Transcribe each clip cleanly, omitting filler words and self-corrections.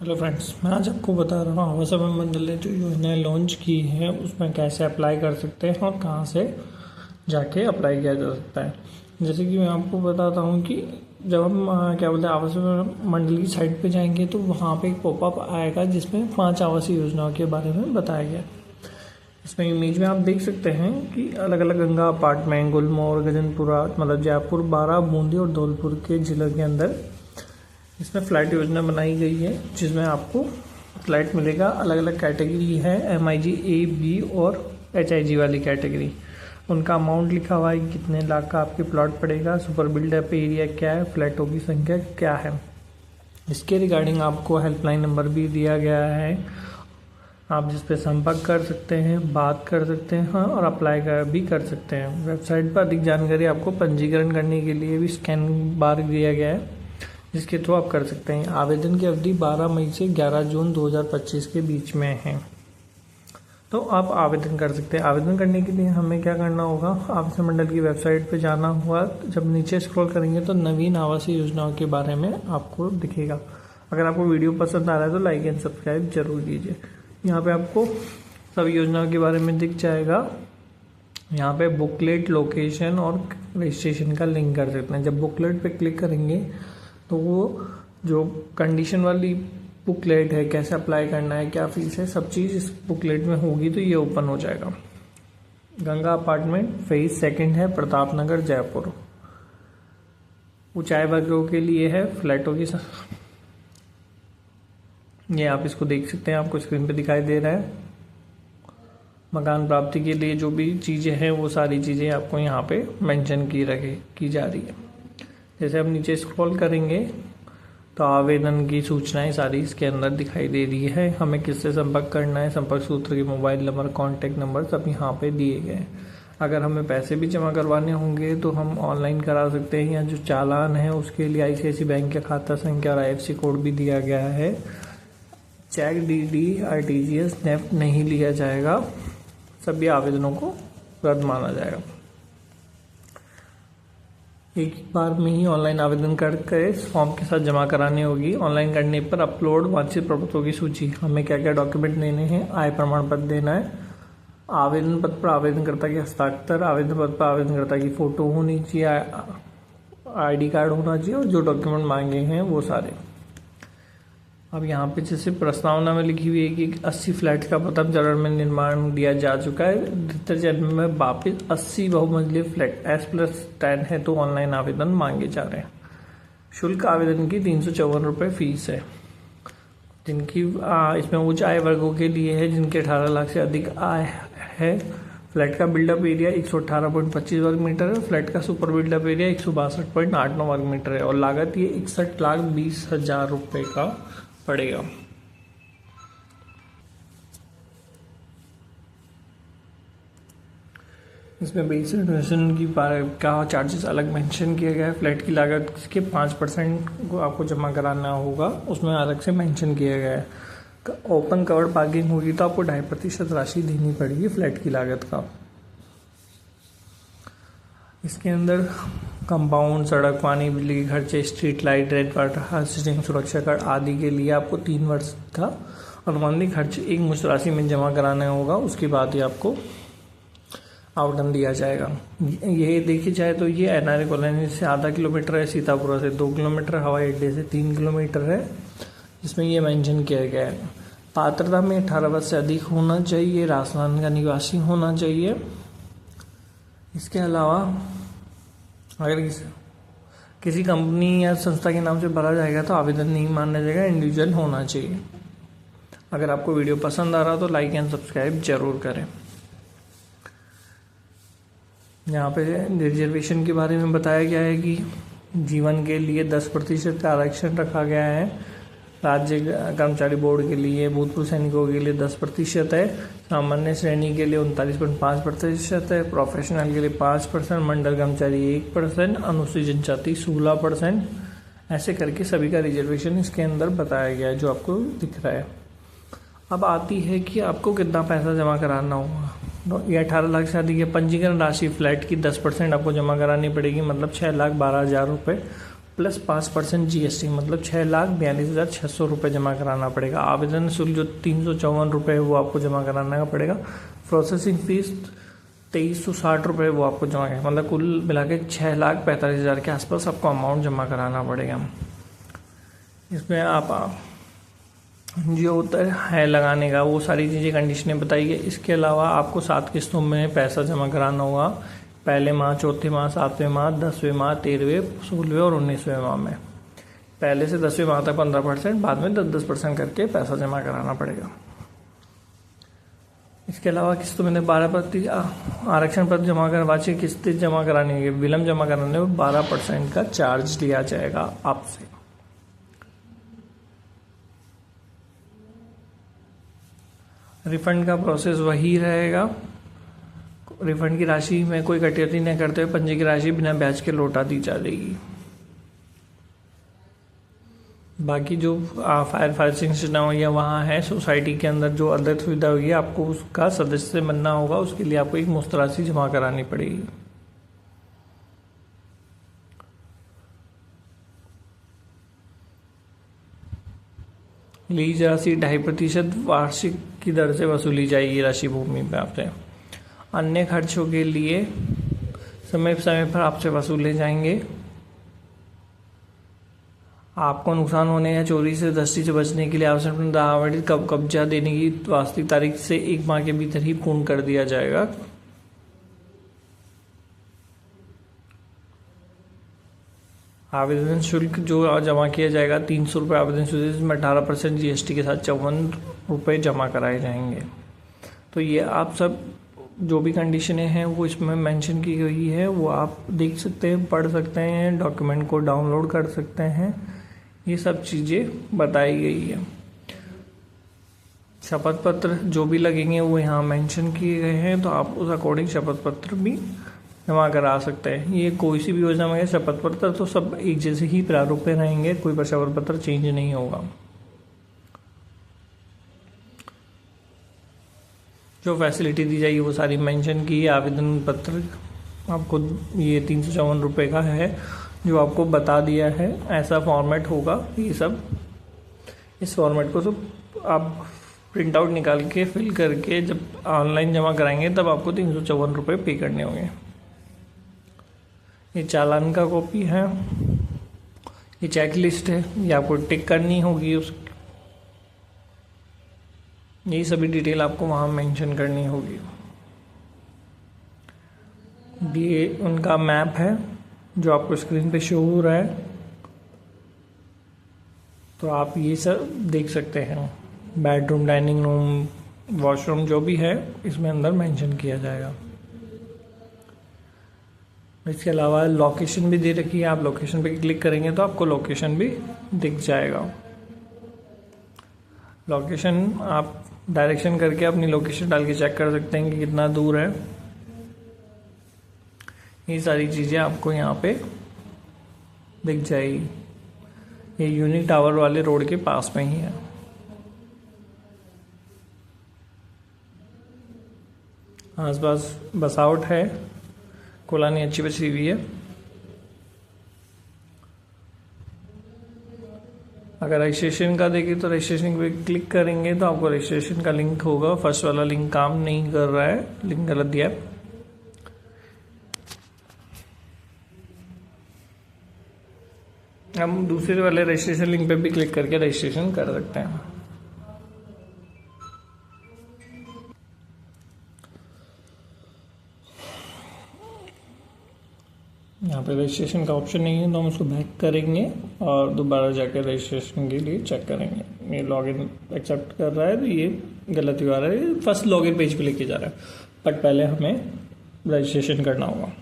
Hello friends, मैं आज आपको बता रहा हूँ आवास एवं मंडल ने जो योजनाएं लॉन्च की है उसमें कैसे अप्लाई कर सकते हैं और कहाँ से जाके अप्लाई किया जा सकता है। जैसे कि मैं आपको बताता हूँ कि जब हम क्या बोलते हैं आवास एवं मंडल की साइट पे जाएंगे तो वहाँ पे एक पॉपअप आएगा जिसमें 5 आवासीय योजनाओं के बारे में बताया गया है। इसमें इमेज में आप देख सकते हैं कि अलग अलग गंगा अपार्टमेंट, गुलमोहर, गजनपुरा मतलब जयपुर, बारा, बूंदी और धौलपुर के जिलों के अंदर इसमें फ्लैट योजना बनाई गई है जिसमें आपको फ्लैट मिलेगा। अलग अलग कैटेगरी है, MIG A, B और HIG वाली कैटेगरी। उनका अमाउंट लिखा हुआ है, कितने लाख का आपके प्लॉट पड़ेगा, सुपर बिल्डअप एरिया क्या है, फ्लैटों की संख्या क्या है। इसके रिगार्डिंग आपको हेल्पलाइन नंबर भी दिया गया है, आप जिस पे संपर्क कर सकते हैं, बात कर सकते हैं और अप्लाई भी कर सकते हैं। वेबसाइट पर अधिक जानकारी आपको पंजीकरण करने के लिए भी स्कैन बार दिया गया है जिसके थ्रू आप कर सकते हैं। आवेदन की अवधि 12 मई से 11 जून 2025 के बीच में है, तो आप आवेदन कर सकते हैं। आवेदन करने के लिए हमें क्या करना होगा, आवास मंडल की वेबसाइट पे जाना हुआ। जब नीचे स्क्रॉल करेंगे तो नवीन आवासीय योजनाओं के बारे में आपको दिखेगा। अगर आपको वीडियो पसंद आ रहा है तो लाइक एंड सब्सक्राइब जरूर कीजिए। यहाँ पे आपको सभी योजनाओं के बारे में दिख जाएगा। यहाँ पे बुकलेट, लोकेशन और रजिस्ट्रेशन का लिंक कर सकते हैं। जब बुकलेट पे क्लिक करेंगे तो वो जो कंडीशन वाली बुकलेट है, कैसे अप्लाई करना है, क्या फीस है, सब चीज़ इस बुकलेट में होगी तो ये ओपन हो जाएगा। गंगा अपार्टमेंट फेज 2 है, प्रताप नगर, जयपुर। ऊंचाई वर्गों के लिए है, फ्लैटों की ये आप इसको देख सकते हैं, आपको स्क्रीन पे दिखाई दे रहा है। मकान प्राप्ति के लिए जो भी चीज़ें हैं वो सारी चीज़ें आपको यहाँ पे मेंशन की जा रही है। जैसे हम नीचे स्क्रॉल करेंगे तो आवेदन की सूचनाएं सारी इसके अंदर दिखाई दे रही है। हमें किससे संपर्क करना है, संपर्क सूत्र के मोबाइल नंबर, कॉन्टैक्ट नंबर सब यहाँ पे दिए गए हैं। अगर हमें पैसे भी जमा करवाने होंगे तो हम ऑनलाइन करा सकते हैं, या जो चालान है उसके लिए ICICI बैंक का खाता संख्या और IFSC कोड भी दिया गया है। चेक, DD, RTGS, नेफ्ट नहीं लिया जाएगा। सभी आवेदनों को रद्द माना जाएगा। एक बार में ही ऑनलाइन आवेदन करके इस फॉर्म के साथ जमा करानी होगी। ऑनलाइन करने पर अपलोड वांछित प्रपत्रों की सूची, हमें क्या क्या डॉक्यूमेंट देने हैं, आय प्रमाण पत्र देना है, आवेदन पत्र पर आवेदनकर्ता के हस्ताक्षर, आवेदन पत्र पर आवेदनकर्ता की फ़ोटो होनी चाहिए, ID कार्ड होना चाहिए और जो डॉक्यूमेंट मांगे हैं वो सारे। अब यहाँ पे जैसे प्रस्तावना में लिखी हुई है कि 80 फ्लैट का प्रथम चरण में निर्माण दिया जा चुका है, द्वितीय चरण में वापिस 80 बहुमंजिले फ्लैट S+10 है तो ऑनलाइन आवेदन मांगे जा रहे हैं। शुल्क आवेदन की 354 रुपये फीस है। जिनकी इसमें उच्च आय वर्गों के लिए है, जिनके 18 लाख से अधिक आय है। फ्लैट का बिल्डअप एरिया 118.25 वर्ग मीटर है। फ्लैट का सुपर बिल्डअप एरिया 162.89 वर्ग मीटर है और लागत ये 61,20,000 रुपये का पड़ेगा। इसमें बेस रेनोवेशन की का चार्जेस अलग मेंशन किया गया है। फ्लैट की लागत के 5% को आपको जमा कराना होगा, उसमें अलग से मेंशन किया गया है। ओपन कवर्ड पार्किंग होगी तो आपको 2.5% राशि देनी पड़ेगी फ्लैट की लागत का। इसके अंदर कंपाउंड, सड़क, पानी, बिजली के खर्चे, street light, red water harvesting, सुरक्षा कार्ड आदि के लिए आपको 3 वर्ष का अनुमानित खर्च एक मुश्त राशि में जमा कराना होगा। उसके बाद ही आपको आवेदन दिया जाएगा। ये देखी जाए तो ये NRA कॉलोनी से आधा किलोमीटर है, सीतापुरा से 2 किलोमीटर, हवाई अड्डे से 3 किलोमीटर है, जिसमें ये मेंशन किया गया है। पात्रता में 18 वर्ष से अधिक होना चाहिए, राजस्थान का निवासी होना चाहिए। इसके अलावा अगर किसी कंपनी या संस्था के नाम से भरा जाएगा तो आवेदन नहीं माना जाएगा, इंडिविजुअल होना चाहिए। अगर आपको वीडियो पसंद आ रहा तो लाइक एंड सब्सक्राइब जरूर करें। यहाँ पे रिजर्वेशन के बारे में बताया गया है कि जीवन के लिए 10% का आरक्षण रखा गया है। राज्य कर्मचारी बोर्ड के लिए, भूतपूर्व सैनिकों के लिए 10% है, सामान्य श्रेणी के लिए 39.5% है, प्रोफेशनल के लिए 5%, मंडल कर्मचारी 1%, अनुसूचित जनजाति 16%। ऐसे करके सभी का रिजर्वेशन इसके अंदर बताया गया है जो आपको दिख रहा है। अब आती है कि आपको कितना पैसा जमा कराना होगा। तो ये 18 लाख से अधिक है। पंजीकरण राशि फ्लैट की 10% आपको जमा करानी पड़ेगी, मतलब 6,12,000 रुपये प्लस 5% GST, मतलब 6,42,600 रुपये जमा कराना पड़ेगा। आवेदन शुल्क जो 354 रुपये है वो आपको जमा कराना पड़ेगा। प्रोसेसिंग फीस 2,360 रुपये वो आपको जमा करें, मतलब कुल मिला के 6,45,000 के आसपास आपको अमाउंट जमा कराना पड़ेगा। इसमें आप जो होता है लगाने का वो सारी चीज़ें कंडीशनें बताई है। इसके अलावा आपको 7 किस्तों में पैसा जमा कराना होगा, पहले माह, चौथे माह, 7वें माह, 10वें माह, 13वें, 16वें और 19वें माह में। पहले से 10वें माह तक 15%, बाद में 10% करके पैसा जमा कराना पड़ेगा। इसके अलावा किस्तों में 12% आरक्षण पत्र जमा कर वार्षिक किस्तें जमा कराने के विलम्ब जमा कराने में 12% का चार्ज लिया जाएगा आपसे। रिफंड का प्रोसेस वही रहेगा। रिफंड की राशि में कोई कटौती न करते हुए पंजी की राशि बिना ब्याज के लौटा दी जाएगी। बाकी जो फायर सिस्टम या वहाँ है सोसाइटी के अंदर जो अदर सुविधा होगी आपको उसका सदस्य बनना होगा, उसके लिए आपको एक मुफ्त राशि जमा करानी पड़ेगी। लीज राशि 2.5% वार्षिक की दर से वसूली जाएगी राशि भूमि पे आपसे। अन्य खर्चों के लिए समय समय पर आपसे वसूले जाएंगे। आपको नुकसान होने या चोरी से दस्ती से बचने के लिए आवश्यक आवंटित कब्जा देने की वास्तविक तारीख से 1 माह के भीतर ही पूर्ण कर दिया जाएगा। आवेदन शुल्क जो जमा किया जाएगा 300 रुपये आवेदन शुल्क, जिसमें 18% GST के साथ 54 रुपये जमा कराए जाएंगे। तो ये आप सब जो भी कंडीशनें हैं वो इसमें मेंशन की गई है, वो आप देख सकते हैं, पढ़ सकते हैं, डॉक्यूमेंट को डाउनलोड कर सकते हैं। ये सब चीज़ें बताई गई है। शपथ पत्र जो भी लगेंगे वो यहाँ मेंशन किए गए हैं, तो आप उस अकॉर्डिंग शपथ पत्र भी जमा करा सकते हैं। ये कोई सी भी योजना में शपथ पत्र तो सब एक जैसे ही प्रारूप में रहेंगे, कोई शपथ पत्र चेंज नहीं होगा। जो फैसिलिटी दी जाएगी वो सारी मेंशन की है। आवेदन पत्र आपको ये 354 रुपये का है जो आपको बता दिया है, ऐसा फॉर्मेट होगा ये सब। इस फॉर्मेट को तो आप प्रिंट आउट निकाल के फिल करके जब ऑनलाइन जमा कराएंगे तब आपको 354 रुपये पे करने होंगे। ये चालान का कॉपी है, ये चेक लिस्ट है, ये आपको टिक करनी होगी यही सभी डिटेल आपको वहाँ मेंशन करनी होगी। ये उनका मैप है जो आपको स्क्रीन पे शो हो रहा है, तो आप ये सब देख सकते हैं। बेडरूम, डाइनिंग रूम, वॉशरूम जो भी है इसमें अंदर मेंशन किया जाएगा। इसके अलावा लोकेशन भी दे रखी है, आप लोकेशन पे क्लिक करेंगे तो आपको लोकेशन भी दिख जाएगा। लोकेशन आप डायरेक्शन करके अपनी लोकेशन डाल के चेक कर सकते हैं कि कितना दूर है। ये सारी चीज़ें आपको यहाँ पे दिख जाएगी। ये यूनिक टावर वाले रोड के पास में ही है। आसपास बसावट है, कॉलोनी अच्छी बची हुई है। अगर रजिस्ट्रेशन का देखें तो रजिस्ट्रेशन पे क्लिक करेंगे तो आपको रजिस्ट्रेशन का लिंक होगा। फर्स्ट वाला लिंक काम नहीं कर रहा है, लिंक गलत दिया है। हम दूसरे वाले रजिस्ट्रेशन लिंक पे भी क्लिक करके रजिस्ट्रेशन कर सकते हैं। यहाँ पे रजिस्ट्रेशन का ऑप्शन नहीं है तो हम उसको बैक करेंगे और दोबारा जाकर रजिस्ट्रेशन के लिए चेक करेंगे। ये लॉगिन एक्सेप्ट कर रहा है तो ये गलत ही आ रहा है, फर्स्ट लॉगिन पेज पे लेके जा रहा है, बट पहले हमें रजिस्ट्रेशन करना होगा।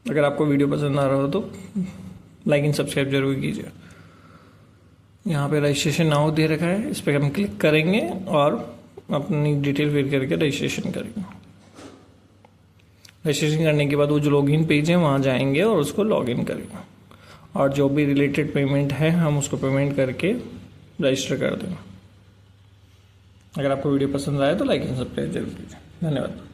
अगर आपको वीडियो पसंद आ रहा हो तो लाइक एंड सब्सक्राइब जरूर कीजिए। यहाँ पे रजिस्ट्रेशन नाउ दे रखा है, इस पर हम क्लिक करेंगे और अपनी डिटेल फिल करके रजिस्ट्रेशन करेंगे। रजिस्ट्रेशन करने के बाद वो जो लॉगिन पेज है वहाँ जाएंगे और उसको लॉगिन करेंगे और जो भी रिलेटेड पेमेंट है हम उसको पेमेंट करके रजिस्टर कर देंगे। अगर आपको वीडियो पसंद आए तो लाइक एंड सब्सक्राइब जरूर कीजिए। धन्यवाद।